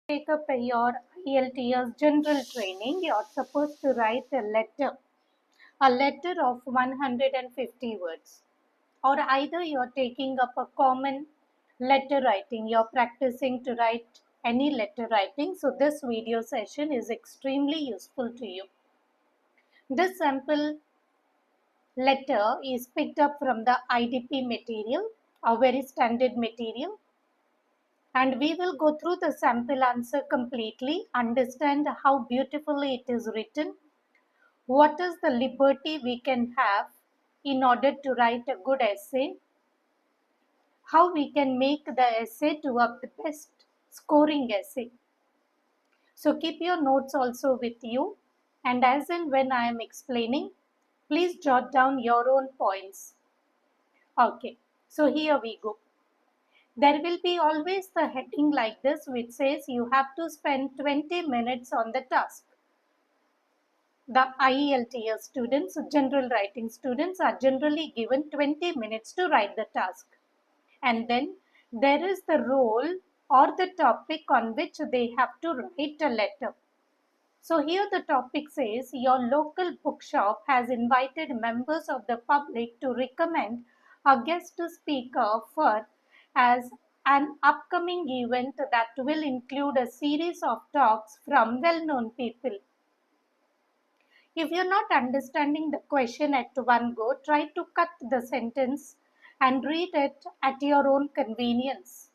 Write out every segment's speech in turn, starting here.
Take up your IELTS general training, you're supposed to write a letter of 150 words. Or either you're taking up a common letter writing, you're practicing to write any letter writing. So this video session is extremely useful to you. This sample letter is picked up from the IDP material, a very standard material. And we will go through the sample answer completely, understand how beautifully it is written, what is the liberty we can have in order to write a good essay, how we can make the essay to a best scoring essay. So keep your notes also with you, and as and when I am explaining, please jot down your own points. Okay, so here we go. There will be always the heading like this which says you have to spend 20 minutes on the task. The IELTS students, general writing students, are generally given 20 minutes to write the task. And then there is the role or the topic on which they have to write a letter. So here the topic says your local bookshop has invited members of the public to recommend a guest speaker for as an upcoming event that will include a series of talks from well-known people. If you're not understanding the question at one go, try to cut the sentence and read it at your own convenience.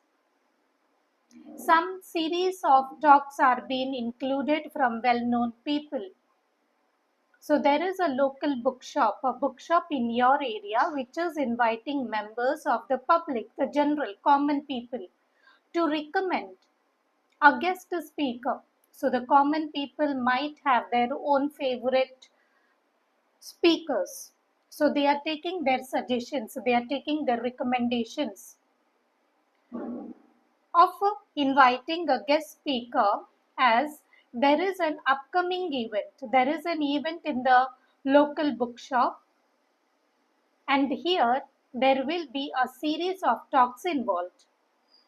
Some series of talks are being included from well-known people. So there is a local bookshop, a bookshop in your area which is inviting members of the public, the general common people, to recommend a guest speaker. So the common people might have their own favorite speakers. So they are taking their suggestions, they are taking their recommendations of inviting a guest speaker as there is an upcoming event. There is an event in the local bookshop, and here there will be a series of talks involved.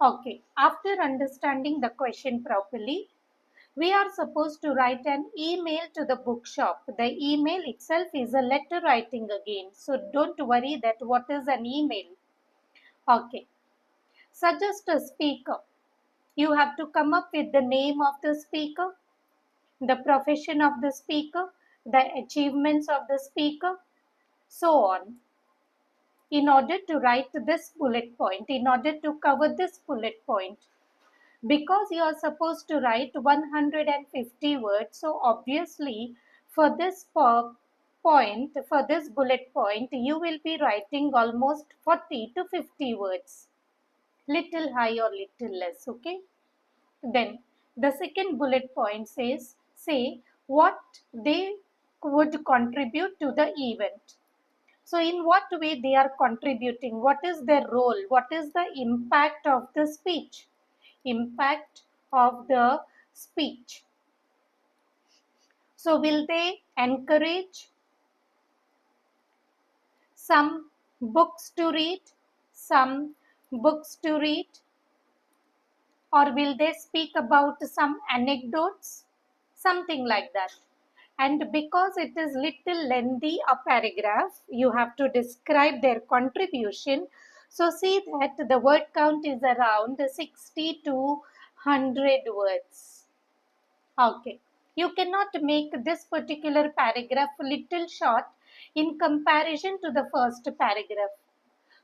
Okay, after understanding the question properly, we are supposed to write an email to the bookshop. The email itself is a letter writing again. So don't worry that what is an email. Okay. Suggest a speaker. You have to come up with the name of the speaker, the profession of the speaker, the achievements of the speaker, so on. In order to write this bullet point, in order to cover this bullet point, because you are supposed to write 150 words, so obviously for this point, for this bullet point, you will be writing almost 40 to 50 words, little high or little less. Okay, then the second bullet point says, say what they would contribute to the event. So in what way they are contributing, what is their role, what is the impact of the speech, impact of the speech. So will they encourage some books to read, or will they speak about some anecdotes, something like that. And because it is little lengthy a paragraph, you have to describe their contribution. So see that the word count is around 60 to 100 words. Okay, you cannot make this particular paragraph little short in comparison to the first paragraph.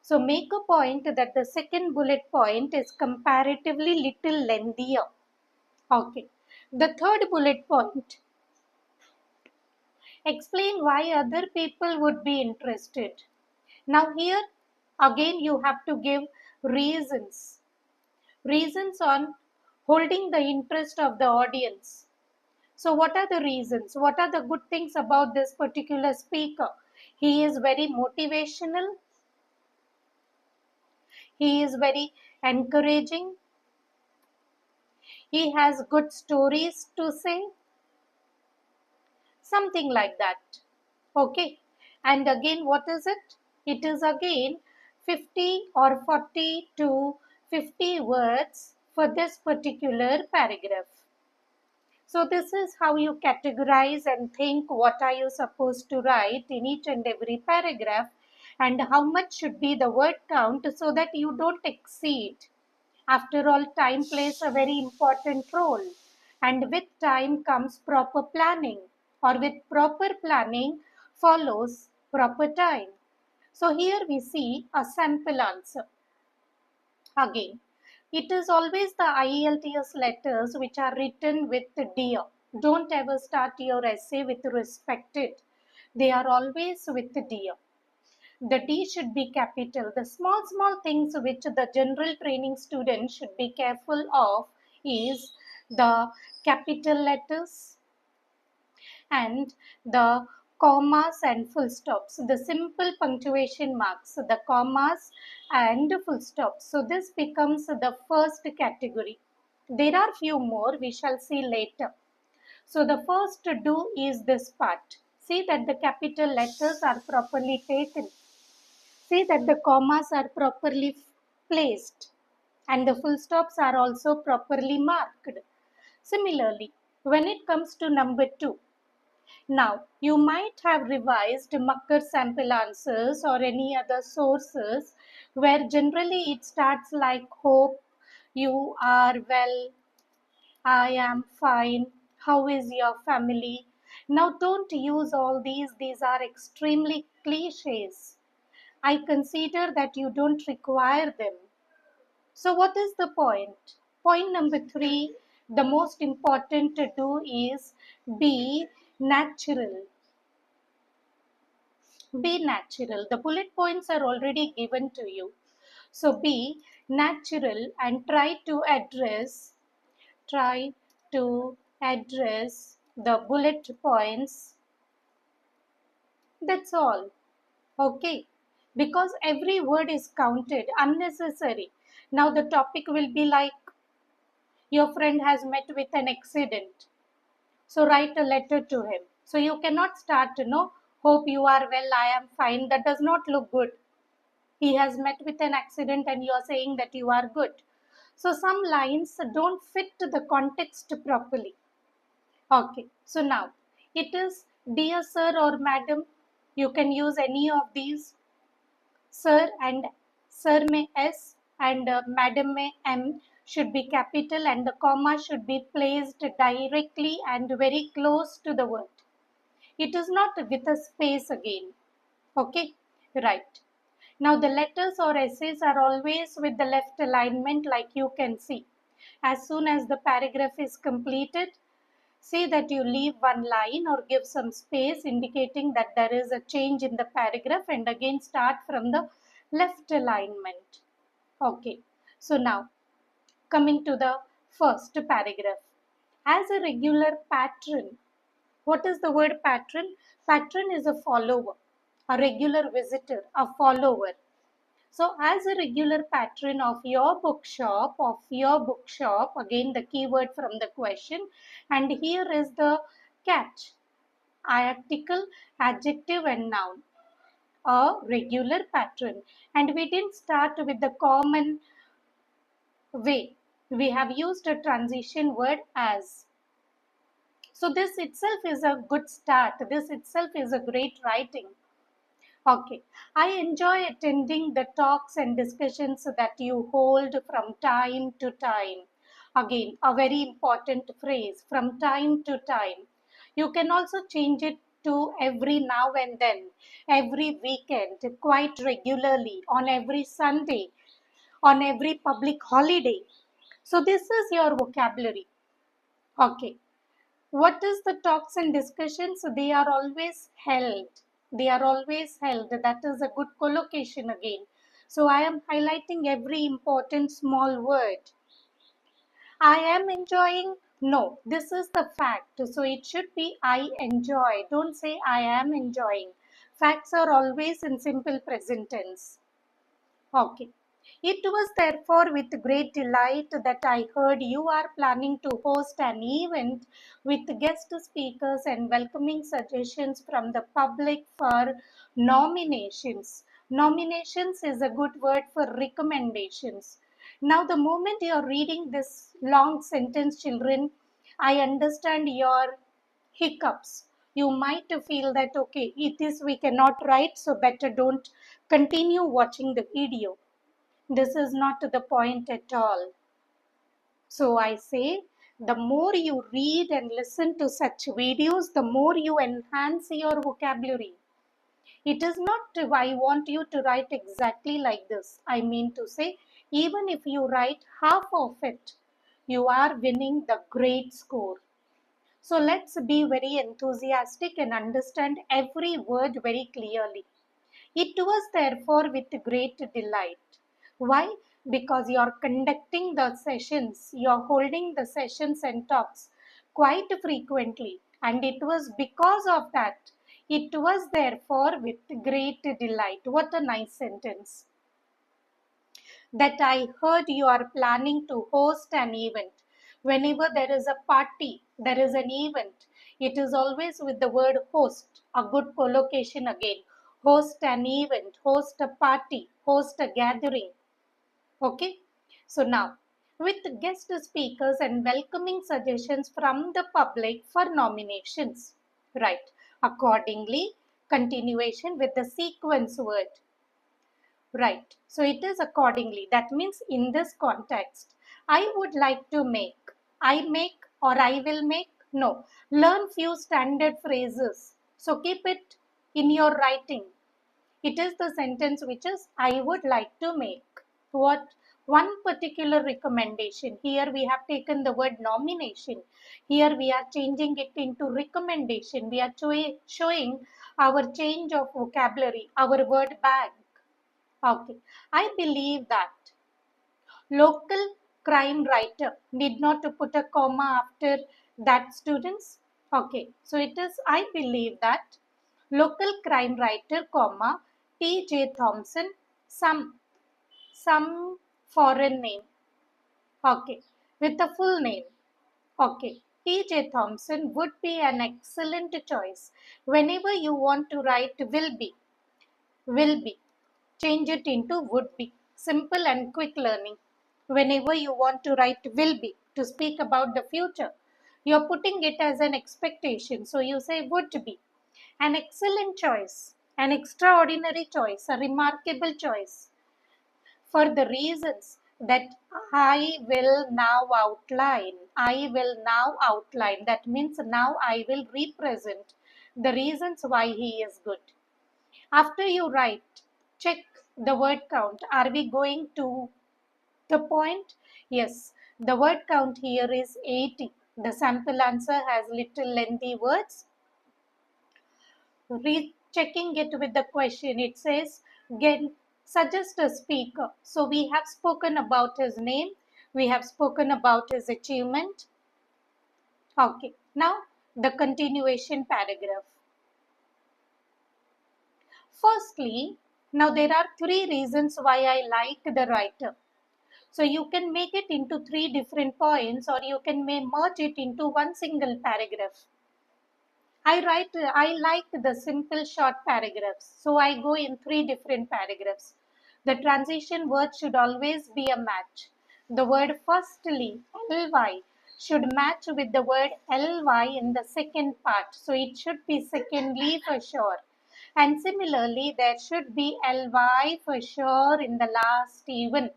So make a point that the second bullet point is comparatively little lengthier. Okay, the third bullet point, explain why other people would be interested. Now here again you have to give reasons. Reasons on holding the interest of the audience. So what are the reasons? What are the good things about this particular speaker? He is very motivational. He is very encouraging. He has good stories to say. Something like that. Okay. And again, what is it? It is again 50 or 40 to 50 words for this particular paragraph. So this is how you categorize and think what are you supposed to write in each and every paragraph, and how much should be the word count so that you don't exceed. After all, time plays a very important role, and with time comes proper planning, or with proper planning follows proper time. So here we see a sample answer. Again, it is always the IELTS letters which are written with dear. Don't ever start your essay with respected. They are always with dear. The D should be capital. The small things which the general training student should be careful of is the capital letters and the commas and full stops, the simple punctuation marks, the commas and full stops. So this becomes the first category. There are few more we shall see later. So the first to do is this part. See that the capital letters are properly taken. See that the commas are properly placed and the full stops are also properly marked. Similarly, when it comes to number 2, now, you might have revised Makkar sample answers or any other sources where generally it starts like hope, you are well, I am fine, how is your family? Now, don't use all these are extremely cliches. I consider that you don't require them. So, what is the point? Point number 3, the most important to do is be natural. Be natural. The bullet points are already given to you. So be natural and try to address the bullet points. That's all. Okay. Because every word is counted, unnecessary. Now the topic will be like your friend has met with an accident. So write a letter to him. So you cannot start, hope you are well, I am fine. That does not look good. He has met with an accident and you are saying that you are good. So some lines don't fit the context properly. Okay, so now it is dear sir or madam. You can use any of these. Sir and sir may S and madam may M should be capital and the comma should be placed directly and very close to the word. It is not with a space again. Okay, right. Now the letters or essays are always with the left alignment like you can see. As soon as the paragraph is completed, see that you leave one line or give some space indicating that there is a change in the paragraph and again start from the left alignment. Okay, so now coming to the first paragraph. As a regular pattern, what is the word patron? Patron is a follower, a regular visitor, a follower. So as a regular patron of your bookshop, again the keyword from the question, and here is the catch, article, adjective and noun, a regular patron. And we didn't start with the common way. We have used a transition word as. So this itself is a good start. This itself is a great writing. Okay, I enjoy attending the talks and discussions that you hold from time to time. Again, a very important phrase, from time to time. You can also change it to every now and then, every weekend, quite regularly, on every Sunday, on every public holiday. So, this is your vocabulary. Okay. What is the talks and discussions? They are always held. They are always held. That is a good collocation again. So I am highlighting every important small word. I am enjoying. No, this is the fact. So it should be I enjoy. Don't say I am enjoying. Facts are always in simple present tense. Okay. It was therefore with great delight that I heard you are planning to host an event with guest speakers and welcoming suggestions from the public for nominations. Nominations is a good word for recommendations. Now, the moment you're reading this long sentence, children, I understand your hiccups. You might feel that, okay, it is we cannot write, so better don't continue watching the video. This is not the point at all. So I say, the more you read and listen to such videos, the more you enhance your vocabulary. It is not, I want you to write exactly like this. I mean to say, even if you write half of it, you are winning the great score. So let's be very enthusiastic and understand every word very clearly. It was therefore with great delight. Why? Because you are conducting the sessions, you are holding the sessions and talks quite frequently. And it was because of that. It was therefore with great delight. What a nice sentence. That I heard you are planning to host an event. Whenever there is a party, there is an event, it is always with the word host, a good collocation again. Host an event, host a party, host a gathering. Okay, so now with guest speakers and welcoming suggestions from the public for nominations. Right, accordingly, continuation with the sequence word. Right. So it is accordingly. That means in this context, I would like to make, I make or I will make. No. Learn few standard phrases. So keep it in your writing. It is the sentence which is I would like to make. What? One particular recommendation. Here we have taken the word nomination. Here we are changing it into recommendation. We are showing our change of vocabulary, our word bag. Okay, I believe that local crime writer need not to put a comma after that, students. Okay, so it is, I believe that local crime writer, comma, T.J. Thompson, some foreign name. Okay, with a full name. Okay, T.J. Thompson would be an excellent choice. Whenever you want to write will be. Change it into would be. Simple and quick learning. Whenever you want to write will be to speak about the future, you're putting it as an expectation. So you say would be. An excellent choice, an extraordinary choice, a remarkable choice for the reasons that I will now outline. I will now outline. That means now I will represent the reasons why he is good. After you write, check the word count. Are we going to the point? Yes, the word count here is 80. The sample answer has little lengthy words. Rechecking it with the question, it says, suggest a speaker. So we have spoken about his name. We have spoken about his achievement. Okay, now the continuation paragraph. Firstly, now there are three reasons why I like the writer. So you can make it into three different points, or you can merge it into one single paragraph. I like the simple short paragraphs. So I go in three different paragraphs. The transition word should always be a match. The word firstly, ly, should match with the word ly in the second part. So it should be secondly for sure. And similarly, there should be ly for sure in the last even.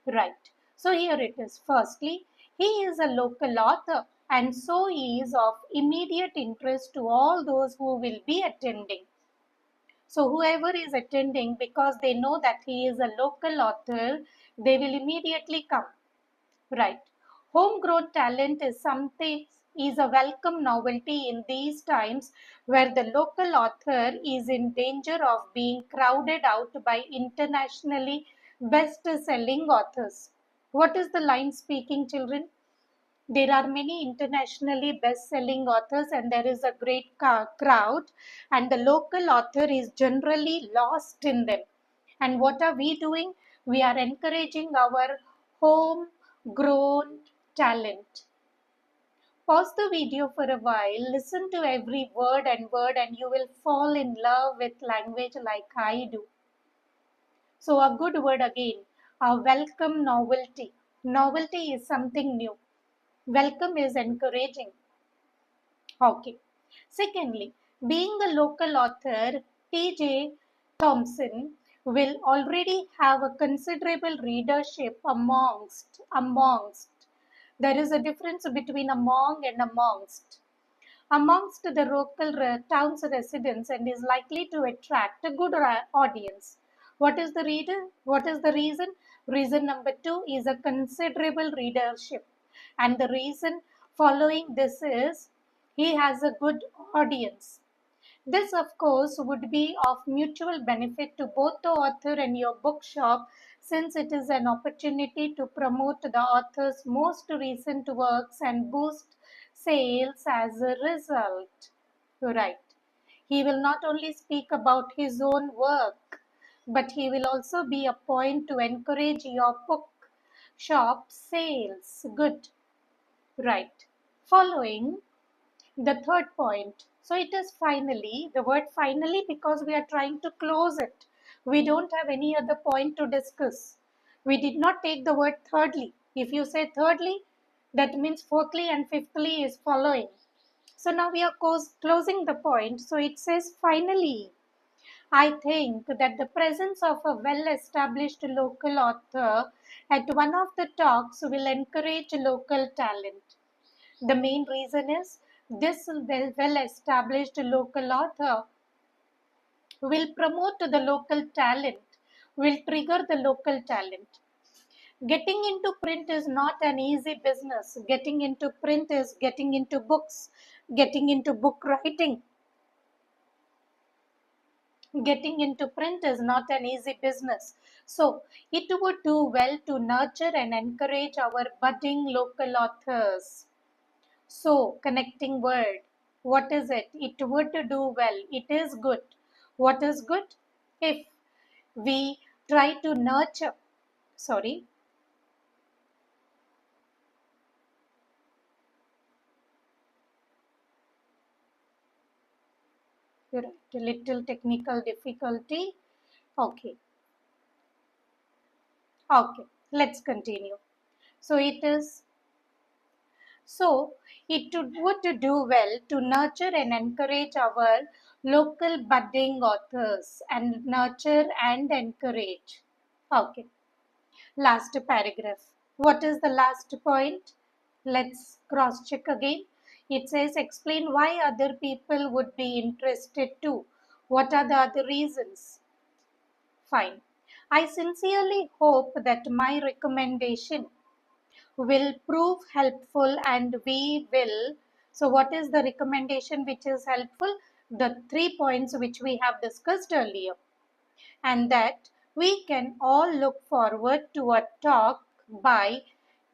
Right. So here it is. Firstly, he is a local author and so he is of immediate interest to all those who will be attending. So whoever is attending, because they know that he is a local author, they will immediately come. Right. Homegrown talent is something, is a welcome novelty in these times where the local author is in danger of being crowded out by internationally best-selling authors. What is the line speaking, children? There are many internationally best-selling authors and there is a great crowd, and the local author is generally lost in them. And what are we doing? We are encouraging our homegrown talent. Pause the video for a while, listen to every word and you will fall in love with language like I do. So a good word again. Welcome novelty. Novelty is something new. Welcome is encouraging. Okay. Secondly, being a local author, T.J. Thompson will already have a considerable readership amongst. There is a difference between among and amongst the local town's residents and is likely to attract a good audience. What is the reader? What is the reason? Reason number two is a considerable readership. And the reason following this is he has a good audience. This, of course, would be of mutual benefit to both the author and your bookshop since it is an opportunity to promote the author's most recent works and boost sales as a result. Right. He will not only speak about his own work, but he will also be a point to encourage your bookshop sales. Good. Right. Following the third point. So it is finally, the word finally because we are trying to close it. We don't have any other point to discuss. We did not take the word thirdly. If you say thirdly, that means fourthly and fifthly is following. So now we are closing the point. So it says finally. I think that the presence of a well-established local author at one of the talks will encourage local talent. The main reason is this well-established local author will promote the local talent, will trigger the local talent. Getting into print is not an easy business. Getting into print is getting into books, getting into book writing. Getting into print is not an easy business. So, it would do well to nurture and encourage our budding local authors. So, connecting word. What is it? It would do well. It is good. What is good? If we try to nurture, sorry, little technical difficulty. Okay, okay, let's continue. So, so it would do well to nurture and encourage our local budding authors and nurture and encourage. Okay. Last paragraph. What is the last point? Let's cross check again. It says explain why other people would be interested too. What are the other reasons? Fine. I sincerely hope that my recommendation will prove helpful and we will. So, what is the recommendation which is helpful? The 3 points which we have discussed earlier, and that we can all look forward to a talk by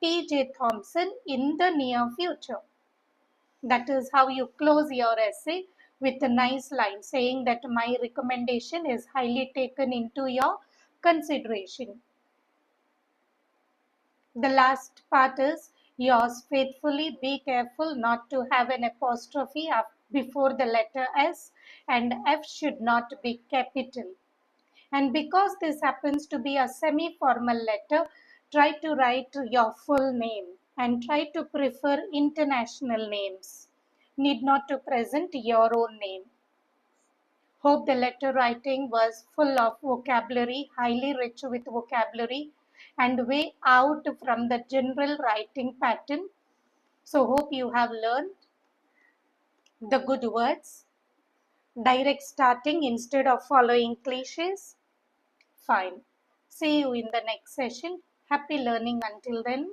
T.J. Thompson in the near future. That is how you close your essay with a nice line saying that my recommendation is highly taken into your consideration. The last part is yours faithfully. Be careful not to have an apostrophe before the letter S, and F should not be capital. And because this happens to be a semi-formal letter, try to write your full name and try to prefer international names. Need not to present your own name. Hope the letter writing was full of vocabulary, highly rich with vocabulary, and way out from the general writing pattern. So hope you have learned the good words, direct starting instead of following cliches. Fine. See you in the next session. Happy learning until then.